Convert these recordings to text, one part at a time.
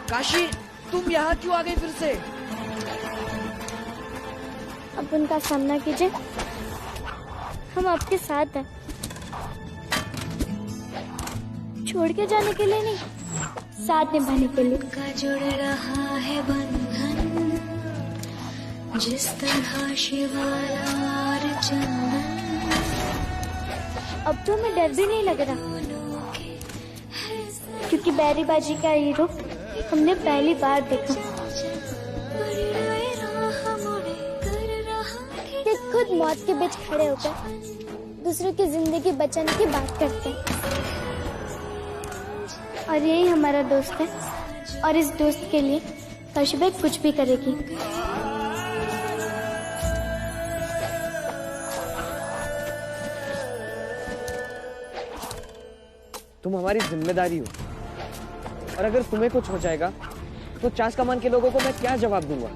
काशी, तुम यहाँ क्यों आ गई फिर से? अब उनका सामना कीजिए, हम आपके साथ हैं। छोड़ के जाने के लिए नहीं, साथ निभाने के लिए। का जुड़ रहा है बंधन, जिस तरह शिवाला और चंदन। अब तो हमें डर भी नहीं लग रहा, क्योंकि बैरी बाजी का ये रूप हमने पहली बार देखा। ये खुद मौत के बीच खड़े होकर दूसरों की जिंदगी बचाने की बात करते हैं, और यही हमारा दोस्त है, और इस दोस्त के लिए काशीबाई कुछ भी करेगी। तुम हमारी जिम्मेदारी हो, और अगर तुम्हें कुछ हो जाएगा तो चास कमान के लोगों को मैं क्या जवाब दूंगा?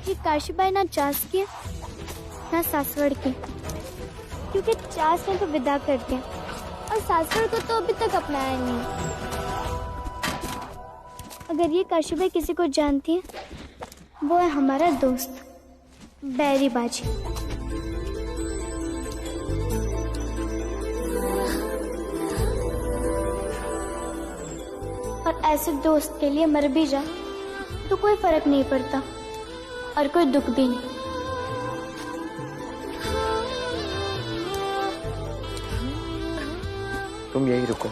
कि काशीबाई ना चास की ना सासवड़ की, क्योंकि चास ने तो विदा कर दिया और सासवड़ को तो अभी तक अपनाया नहीं। अगर ये काशीबाई किसी को जानती है, वो है हमारा दोस्त बैरी बाजी। और ऐसे दोस्त के लिए मर भी जा तो कोई फर्क नहीं पड़ता, और कोई दुख भी नहीं। तुम यही रुको।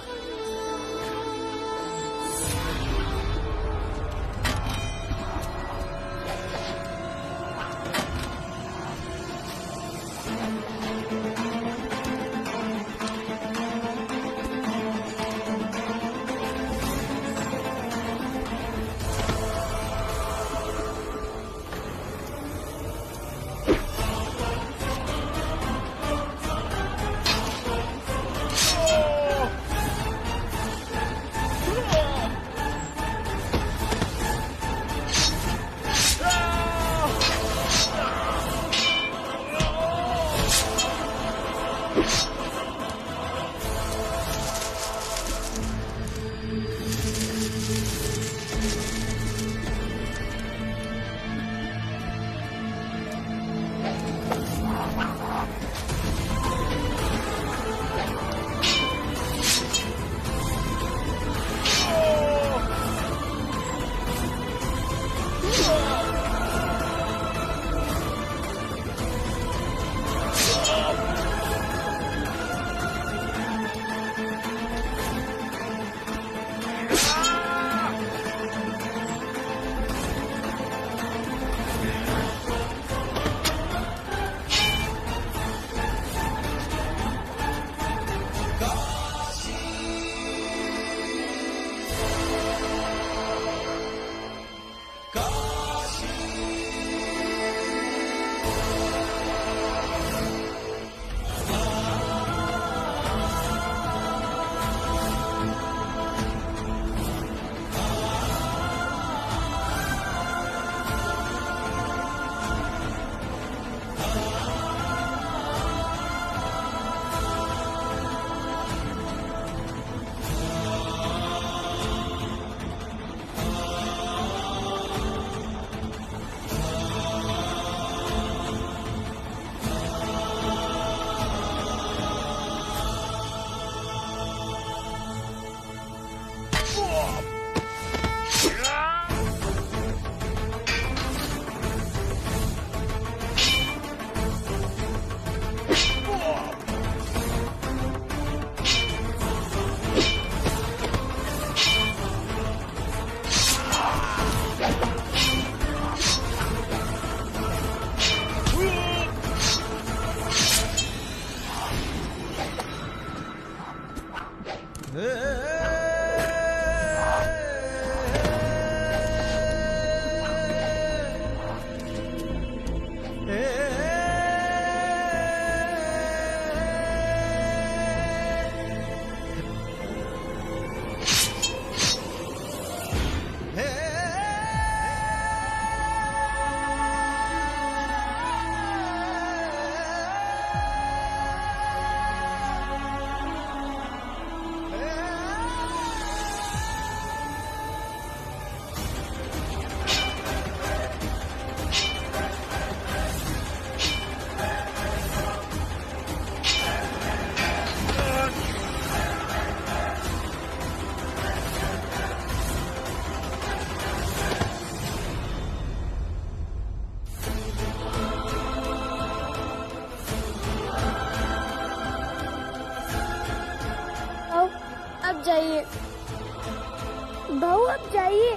आप जाइए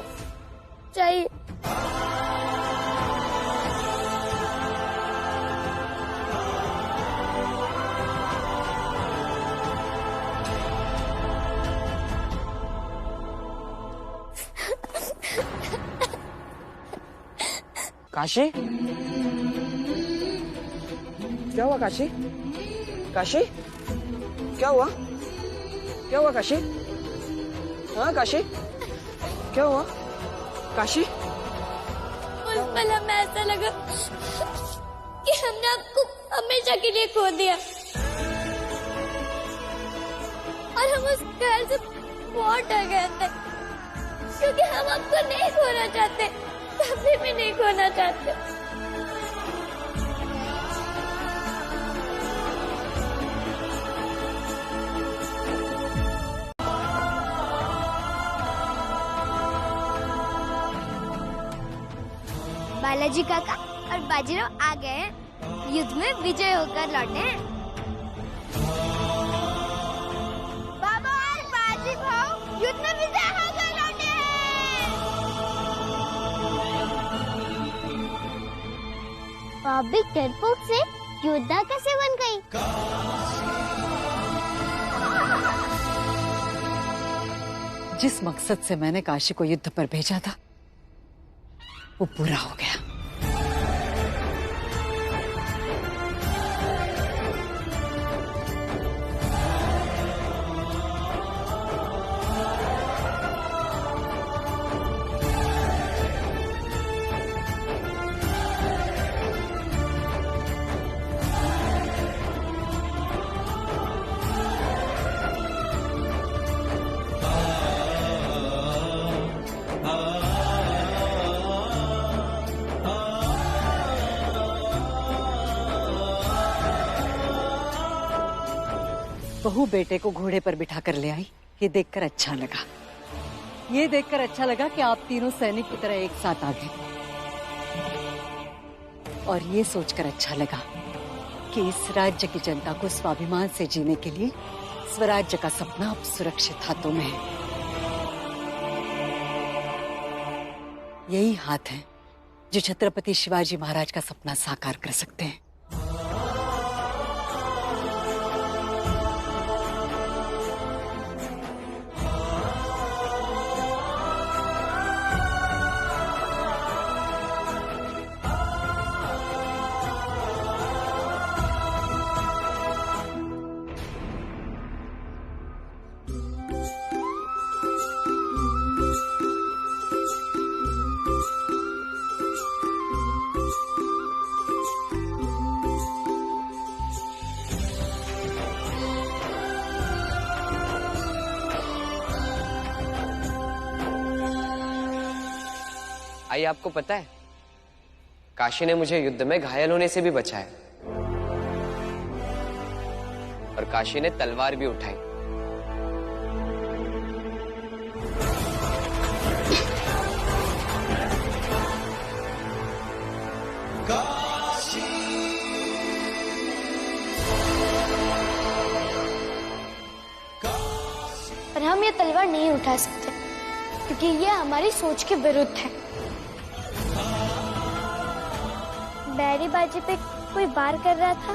जाइए। काशी, क्या हुआ काशी? काशी, क्या हुआ? क्या हुआ काशी? हाँ काशी, क्या हुआ? काशी, उस पल हमें ऐसा लगा कि हमने आपको हमेशा के लिए खो दिया और हम उस घर से बहुत डर गए थे, क्योंकि हम आपको नहीं खोना चाहते, कभी भी नहीं खोना चाहते। बालाजी काका और बाजीराव आ गए हैं। युद्ध में विजय होकर लौटे हैं। बाबा और बाजी भाव युद्ध में विजय होकर लौटे हैं। भाभी डरपोक से योद्धा कैसे बन गई? जिस मकसद से मैंने काशी को युद्ध पर भेजा था वो पूरा हो गया। बहू बेटे को घोड़े पर बिठा कर ले आई, ये देखकर अच्छा लगा। ये देखकर अच्छा लगा कि आप तीनों सैनिक की तरह एक साथ आ गए। और ये सोचकर अच्छा लगा कि इस राज्य की जनता को स्वाभिमान से जीने के लिए स्वराज्य का सपना अब सुरक्षित हाथों में है। यही हाथ हैं जो छत्रपति शिवाजी महाराज का सपना साकार कर सकते हैं। आई, आपको पता है काशी ने मुझे युद्ध में घायल होने से भी बचाया और काशी ने तलवार भी उठाई। पर हम ये तलवार नहीं उठा सकते क्योंकि ये हमारी सोच के विरुद्ध है। बैरी बाजी पे कोई वार कर रहा था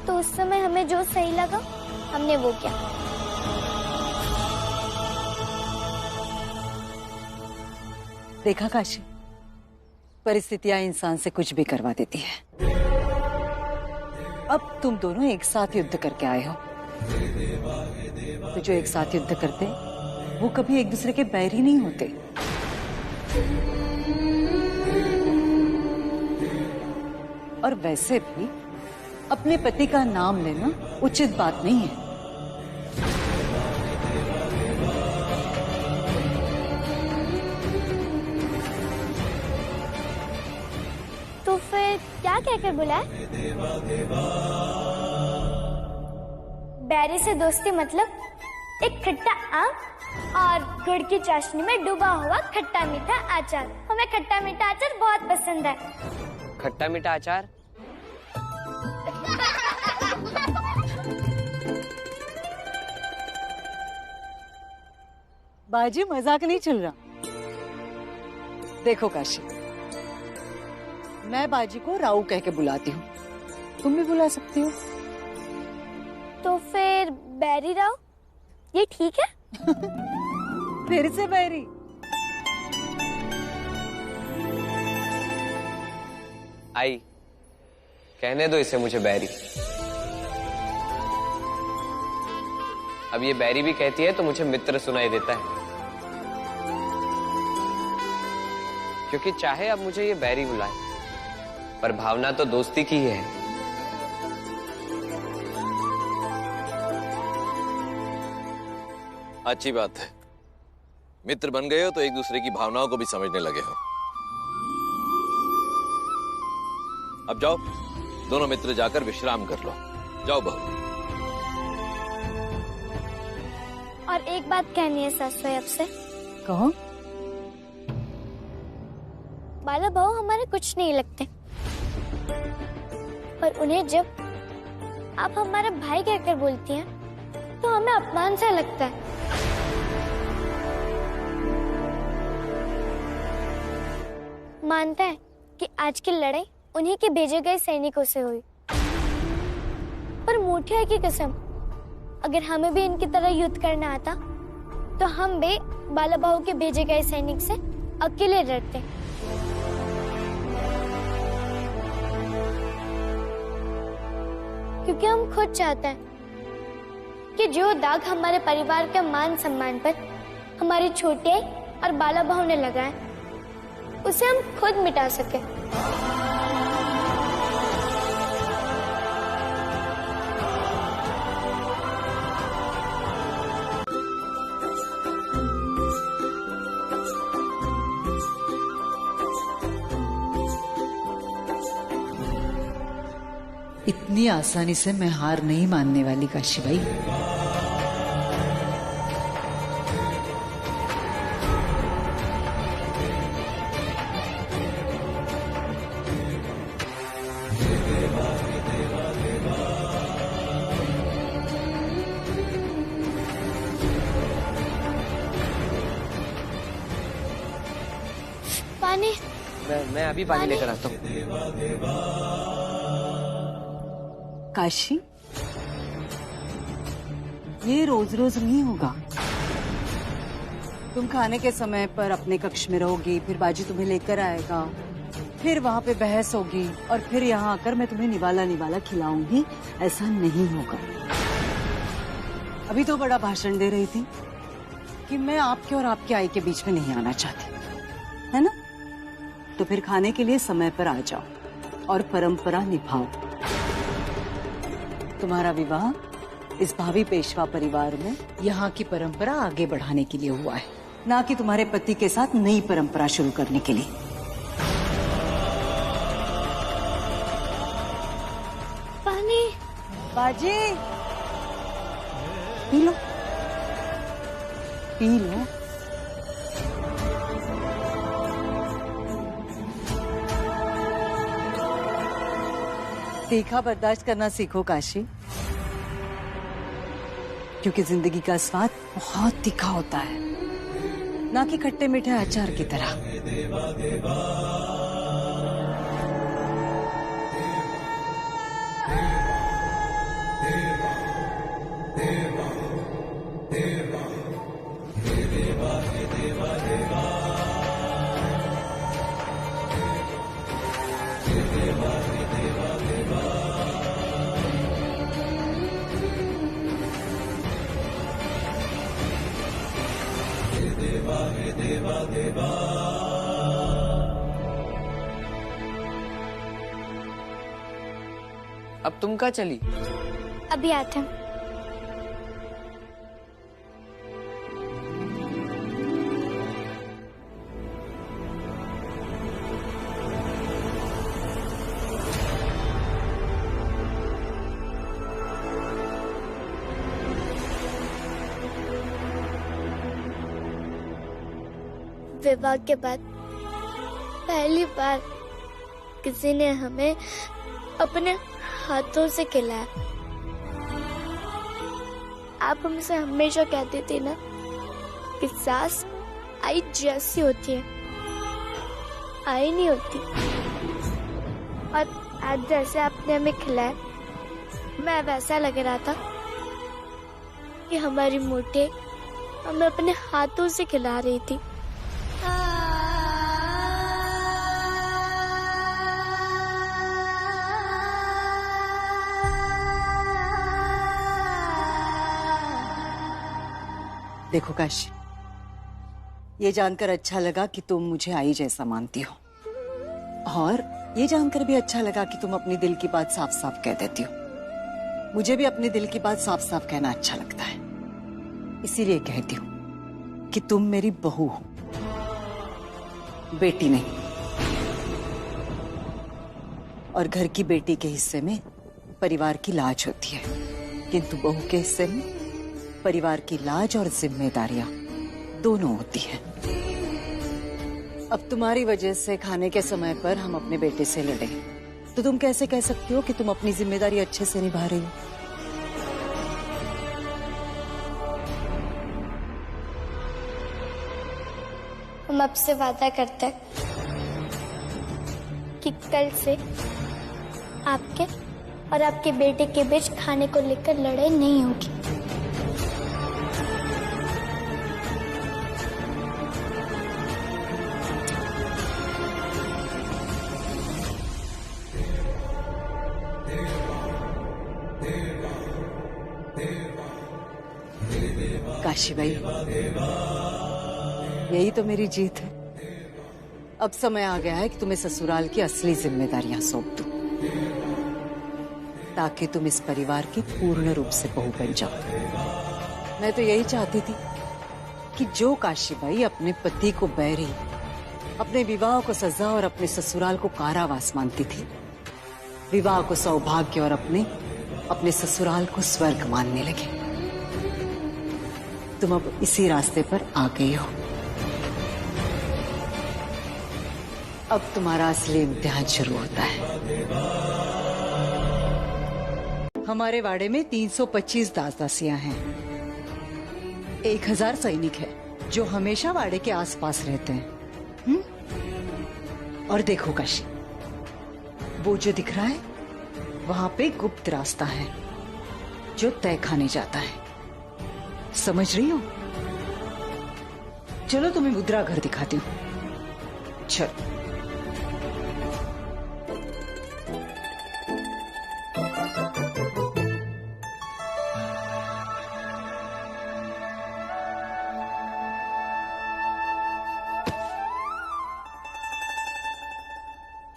तो उस समय हमें जो सही लगा हमने वो किया। देखा काशी, परिस्थितियां इंसान से कुछ भी करवा देती है। अब तुम दोनों एक साथ युद्ध करके आए हो, तो जो एक साथ युद्ध करते वो कभी एक दूसरे के बैरी नहीं होते। और वैसे भी अपने पति का नाम लेना उचित बात नहीं है। तो फिर क्या कहकर बुलाए? बैरी से दोस्ती मतलब एक खट्टा आम और गुड़ की चाशनी में डूबा हुआ खट्टा मीठा अचार। हमें खट्टा मीठा अचार बहुत पसंद है। खट्टा मीठा अचार? बाजी मजाक नहीं चल रहा। देखो काशी, मैं बाजी को राऊ कह के बुलाती हूँ, तुम भी बुला सकती हो। तो फिर बैरी राव, ये ठीक है? फिर से बैरी? आई, कहने दो इसे मुझे बैरी। अब ये बैरी भी कहती है तो मुझे मित्र सुनाई देता है, क्योंकि चाहे अब मुझे ये बैरी बुलाए, पर भावना तो दोस्ती की ही है। अच्छी बात है, मित्र बन गए हो तो एक दूसरे की भावनाओं को भी समझने लगे हो। अब जाओ, दोनों मित्र जाकर विश्राम कर लो। जाओ बहू। और एक बात कहनी है सासू आपसे। कहो। बाला बहू हमारे कुछ नहीं लगते, पर उन्हें जब आप हमारा भाई कहकर बोलती हैं तो हमें अपमान सा लगता है। मानता है कि आज की लड़ाई उन्हीं के भेजे गए सैनिकों से हुई, पर मुठिया की कसम, अगर हमें भी इनकी तरह युद्ध करना आता तो हम भी बाला बहू के भेजे गए सैनिक से अकेले लड़ते। क्योंकि हम खुद चाहते हैं कि जो दाग हमारे परिवार के मान सम्मान पर हमारी छोटी आई और बाला बहू ने लगाए, उसे हम खुद मिटा सके। इतनी आसानी से मैं हार नहीं मानने वाली काशी भाई। पानी। मैं अभी पानी लेकर आता हूँ। काशी, ये रोज रोज नहीं होगा। तुम खाने के समय पर अपने कक्ष में रहोगी, फिर बाजी तुम्हें लेकर आएगा, फिर वहां पे बहस होगी, और फिर यहाँ आकर मैं तुम्हें निवाला निवाला खिलाऊंगी। ऐसा नहीं होगा। अभी तो बड़ा भाषण दे रही थी कि मैं आपके और आपके आई के बीच में नहीं आना चाहती, है ना? तो फिर खाने के लिए समय पर आ जाओ और परंपरा निभाओ। तुम्हारा विवाह इस भावी पेशवा परिवार में यहाँ की परंपरा आगे बढ़ाने के लिए हुआ है, ना कि तुम्हारे पति के साथ नई परंपरा शुरू करने के लिए। पानी। बाजी, पी लो, पी लो। तीखा बर्दाश्त करना सीखो काशी, क्योंकि जिंदगी का स्वाद बहुत तीखा होता है, ना कि खट्टे मीठे अचार की तरह। अब तुम कहाँ चली? अभी आते हैं। विवाह के बाद पहली बार किसी ने हमें अपने हाथों से खिलाया। आप हमसे हमेशा कहती थी ना कि सास आई जैसी होती है, आई नहीं होती। और आज जैसे आपने हमें खिलाया, मैं वैसा लग रहा था कि हमारी मोटे हमें अपने हाथों से खिला रही थी। देखो काशी, ये जानकर अच्छा लगा कि तुम मुझे आई जैसा मानती हो, और ये जानकर भी अच्छा लगा कि तुम अपनी दिल की बात साफ साफ कह देती हो। मुझे भी अपने दिल की बात साफ साफ कहना अच्छा लगता है, इसीलिए कहती हूँ कि तुम मेरी बहू हो, बेटी नहीं। और घर की बेटी के हिस्से में परिवार की लाज होती है, किंतु बहू के हिस्से में परिवार की लाज और जिम्मेदारियां दोनों होती हैं। अब तुम्हारी वजह से खाने के समय पर हम अपने बेटे से लड़े, तो तुम कैसे कह सकती हो कि तुम अपनी जिम्मेदारी अच्छे से निभा रही हो? हम आपसे वादा करते हैं कि कल से आपके और आपके बेटे के बीच खाने को लेकर लड़ाई नहीं होगी। काशी भाई, यही तो मेरी जीत है। अब समय आ गया है कि तुम्हें ससुराल की असली जिम्मेदारियां सौंप दूं, ताकि तुम इस परिवार की पूर्ण रूप से बहू बन जाओ। मैं तो यही चाहती थी कि जो काशी भाई अपने पति को बैरी, अपने विवाह को सजा और अपने ससुराल को कारावास मानती थी, विवाह को सौभाग्य और अपने ससुराल को स्वर्ग मानने लगे। तुम अब इसी रास्ते पर आ गई हो। अब तुम्हारा असली इम्तिहान शुरू होता है। हमारे वाड़े में 325 दास-दासियां हैं, 1000 सैनिक है जो हमेशा वाड़े के आसपास रहते हैं। और देखो काशी, वो जो दिख रहा है वहां पे गुप्त रास्ता है जो तय खाने जाता है। समझ रही हो? चलो तुम्हें मुद्रा घर दिखाती हूँ। चलो।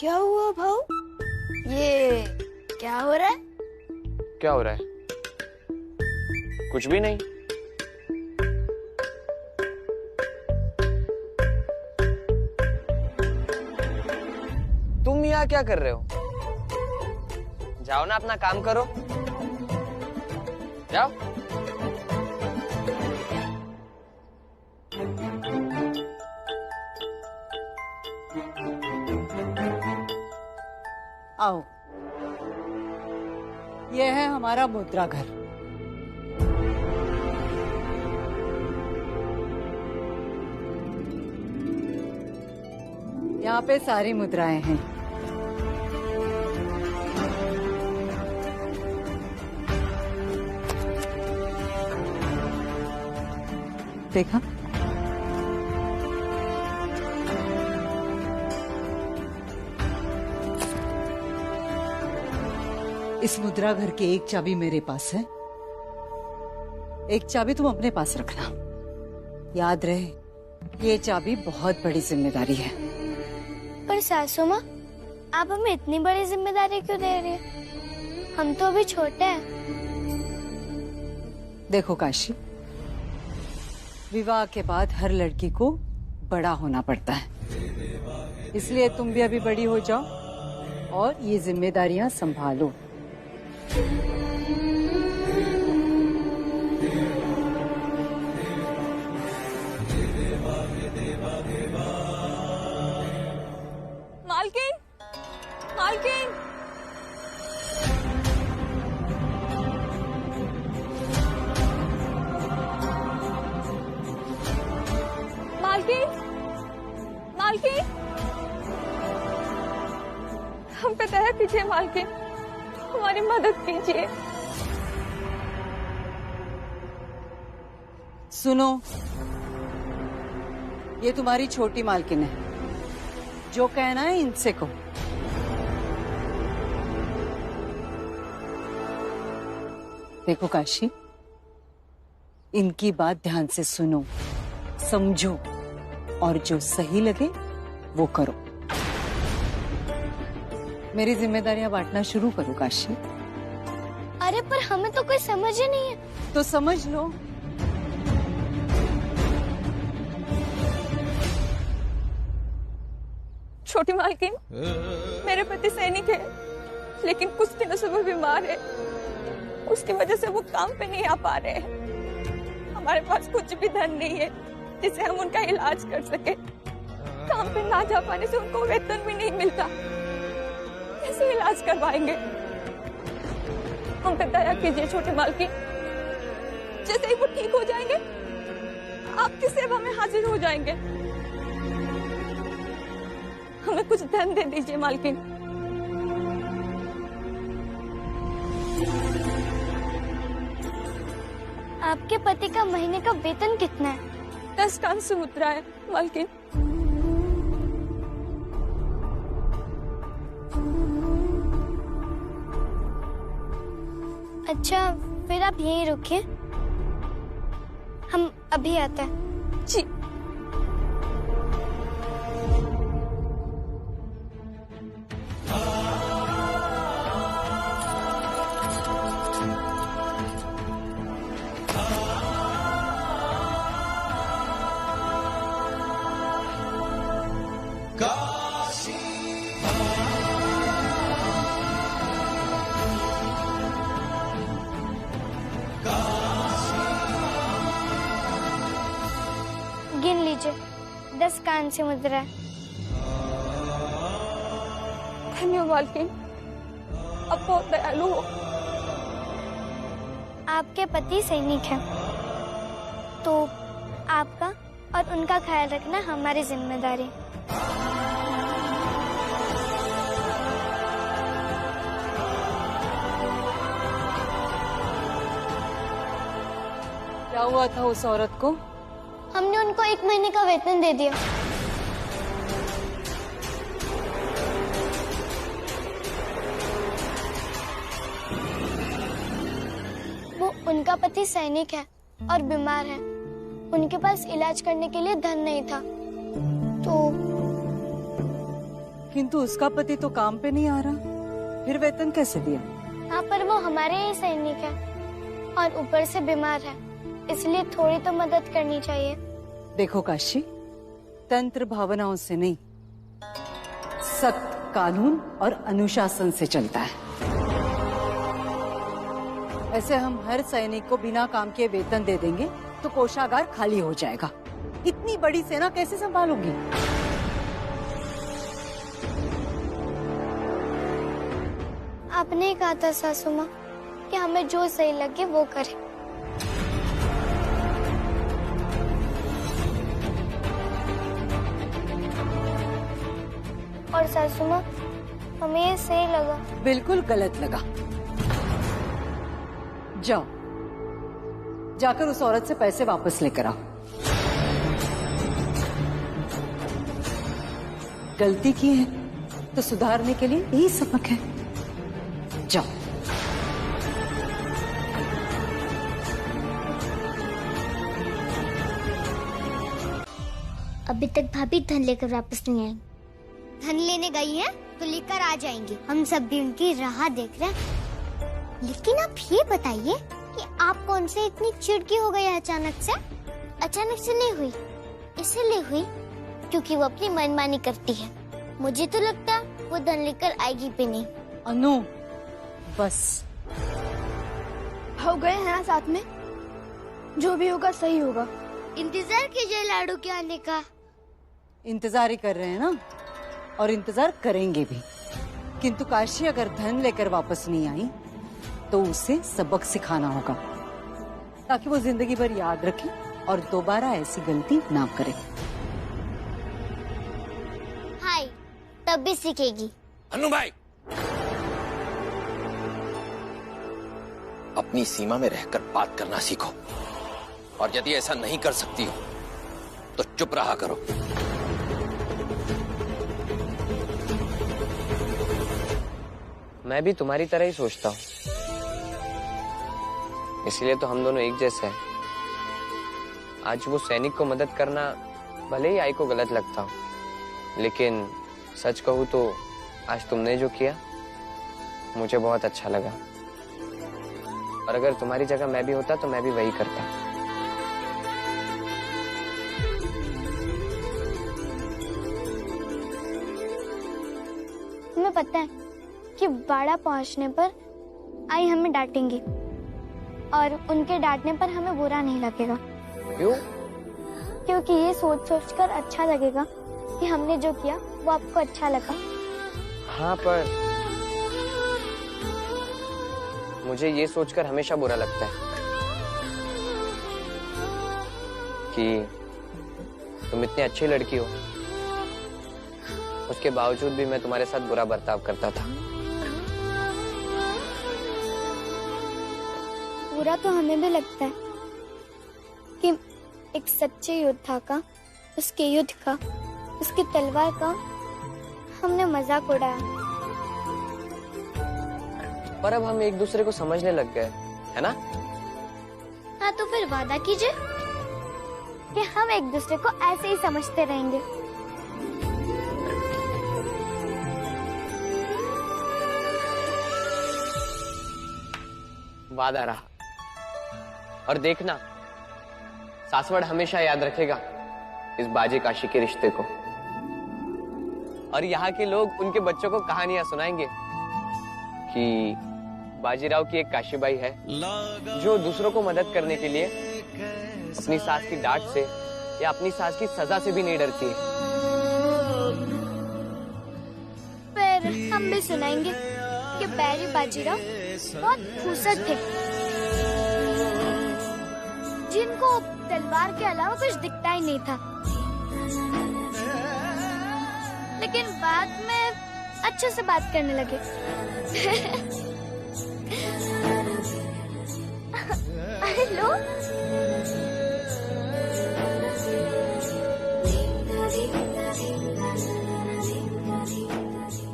क्या हुआ भाऊ? ये क्या हो रहा है? क्या हो रहा है? कुछ भी नहीं। तुम यहाँ क्या कर रहे हो? जाओ ना, अपना काम करो, जाओ। आओ, यह है हमारा मुद्रा घर। यहाँ पे सारी मुद्राएं हैं। देखा? इस मुद्रा घर की एक चाबी मेरे पास है, एक चाबी तुम अपने पास रखना। याद रहे, ये चाबी बहुत बड़ी जिम्मेदारी है। पर सासू माँ, आप हमें इतनी बड़ी जिम्मेदारी क्यों दे रही हैं? हम तो अभी छोटे हैं। देखो काशी, विवाह के बाद हर लड़की को बड़ा होना पड़ता है, इसलिए तुम भी अभी बड़ी हो जाओ और ये जिम्मेदारियां संभालो। मालकिन, मालकिन, मालकिन, मालकिन, कीजिए मालकिन, हमारी मदद कीजिए। सुनो, ये तुम्हारी छोटी मालकिन है, जो कहना है इनसे कहो। देखो काशी, इनकी बात ध्यान से सुनो, समझो और जो सही लगे वो करो। मेरी जिम्मेदारियां बांटना शुरू करो काशी। अरे पर हमें तो कोई समझ ही नहीं है। तो समझ लो। छोटी मालकिन, मेरे पति सैनिक है, लेकिन कुछ दिनों से वो बीमार है। उसकी वजह से वो काम पे नहीं आ पा रहे हैं। हमारे पास कुछ भी धन नहीं है जिससे हम उनका इलाज कर सके। काम पे ना जा पाने से उनको वेतन भी नहीं मिलता। कैसे इलाज करवाएंगे? हम पे दया कीजिए छोटी मालकिन। जैसे ही वो ठीक हो जाएंगे, आपकी सेवा में हाजिर हो जाएंगे। हमें कुछ धन दे दीजिए मालकिन। आपके पति का महीने का वेतन कितना है? 10 कांस्य मुद्रा है मालकिन। अच्छा, फिर आप यहीं रुकिए, हम अभी आते हैं। जी। गिन लीजिए, 10 कांस्य मुद्रा है। धन्यवाद मालकिन, अब बहुत दयालु हो। आपके पति सैनिक हैं, तो आपका और उनका ख्याल रखना हमारी जिम्मेदारी। क्या हुआ था उस औरत को? हमने उनको 1 महीने का वेतन दे दिया। वो उनका पति सैनिक है और बीमार है। उनके पास इलाज करने के लिए धन नहीं था, तो किंतु उसका पति तो काम पे नहीं आ रहा, फिर वेतन कैसे दिया? हाँ, पर वो हमारे ही सैनिक है और ऊपर से बीमार है, इसलिए थोड़ी तो मदद करनी चाहिए। देखो काशी, तंत्र भावनाओं से नहीं, सख्त कानून और अनुशासन से चलता है। ऐसे हम हर सैनिक को बिना काम के वेतन दे देंगे तो कोषागार खाली हो जाएगा। इतनी बड़ी सेना कैसे संभालोगी? आपने ही कहा था सासू माँ कि हमें जो सही लगे वो करें। और सासू माँ, हमें ये सही लगा। बिल्कुल गलत लगा। जाओ, जाकर उस औरत से पैसे वापस लेकर आओ। गलती की है तो सुधारने के लिए यही सबक है। जाओ। अभी तक भाभी धन लेकर वापस नहीं आई। धन लेने गई है तो लेकर आ जाएंगे। हम सब भी उनकी राह देख रहे हैं। लेकिन आप ये बताइए कि आप कौन से इतनी चिड़की हो गई है अचानक से? अचानक से नहीं हुई, इसलिए हुई क्योंकि वो अपनी मनमानी करती है। मुझे तो लगता वो धन लेकर आएगी भी नहीं। अनु, बस हो गए हैं ना साथ में, जो भी होगा सही होगा। इंतजार कीजिए लाडू के आने का। इंतजार ही कर रहे हैं ना, और इंतजार करेंगे भी। किंतु काशी अगर धन लेकर वापस नहीं आई तो उसे सबक सिखाना होगा, ताकि वो जिंदगी भर याद रखे और दोबारा ऐसी गलती ना करे। हाय, तब भी सीखेगी। अनु भाई, अपनी सीमा में रहकर बात करना सीखो, और यदि ऐसा नहीं कर सकती हो तो चुप रहा करो। मैं भी तुम्हारी तरह ही सोचता हूँ, इसलिए तो हम दोनों एक जैसे हैं। आज वो सैनिक को मदद करना भले ही आई को गलत लगता हो, लेकिन सच कहूँ तो आज तुमने जो किया मुझे बहुत अच्छा लगा, और अगर तुम्हारी जगह मैं भी होता तो मैं भी वही करता। तुम्हें पता है कि बाड़ा पहुंचने पर आई हमें डांटेंगी, और उनके डांटने पर हमें बुरा नहीं लगेगा। क्यों? क्योंकि ये सोच सोच कर अच्छा लगेगा कि हमने जो किया वो आपको अच्छा लगा। हाँ, पर मुझे ये सोचकर हमेशा बुरा लगता है कि तुम इतनी अच्छी लड़की हो, उसके बावजूद भी मैं तुम्हारे साथ बुरा बर्ताव करता था। बुरा तो हमें भी लगता है कि एक सच्चे योद्धा का, उसके युद्ध का, उसकी तलवार का हमने मजाक उड़ाया। पर अब हम एक दूसरे को समझने लग गए, है ना? हाँ, तो फिर वादा कीजिए कि हम एक दूसरे को ऐसे ही समझते रहेंगे। वादा रहा। और देखना, सासवड़ हमेशा याद रखेगा इस बाजी काशी के रिश्ते को, और यहाँ के लोग उनके बच्चों को कहानियां सुनाएंगे कि बाजीराव की एक काशीबाई है जो दूसरों को मदद करने के लिए अपनी सास की डांट से या अपनी सास की सजा से भी नहीं डरती है। फिर हम भी सुनाएंगे कि बैरी बाजीराव बहुत फुर्सत थे, जिनको तलवार के अलावा कुछ दिखता ही नहीं था, लेकिन बाद में अच्छे से बात करने लगे। हेलो,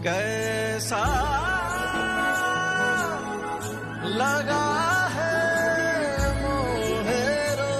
कैसा लगा है मोहेरो,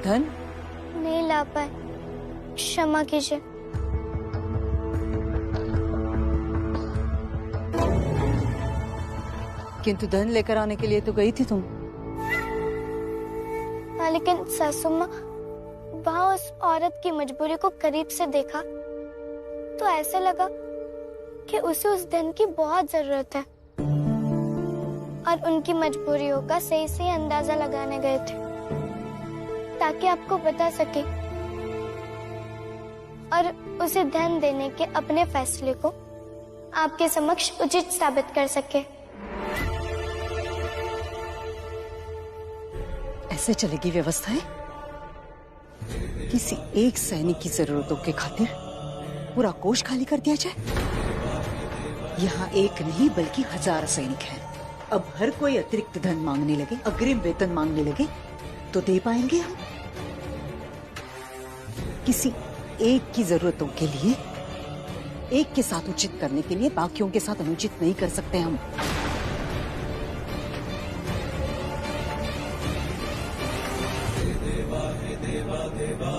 धन, नहीं ला पाए, क्षमा कीजिए। किंतु धन लेकर आने के लिए तो गई थी तुम। हाँ, लेकिन सासू माँ, वहाँ उस औरत की मजबूरी को करीब से देखा तो ऐसा लगा कि उसे उस धन की बहुत जरूरत है, और उनकी मजबूरियों का सही सही अंदाजा लगाने गए थे ताकि आपको बता सके और उसे धन देने के अपने फैसले को आपके समक्ष उचित साबित कर सके। ऐसे चलेगी व्यवस्थाएं? किसी एक सैनिक की जरूरतों के खातिर पूरा कोष खाली कर दिया जाए? यहाँ एक नहीं बल्कि 1000 सैनिक हैं। अब हर कोई अतिरिक्त धन मांगने लगे, अग्रिम वेतन मांगने लगे तो दे पाएंगे हम? किसी एक की जरूरतों के लिए, एक के साथ उचित करने के लिए बाकियों के साथ अनुचित नहीं कर सकते हम। देवा देवा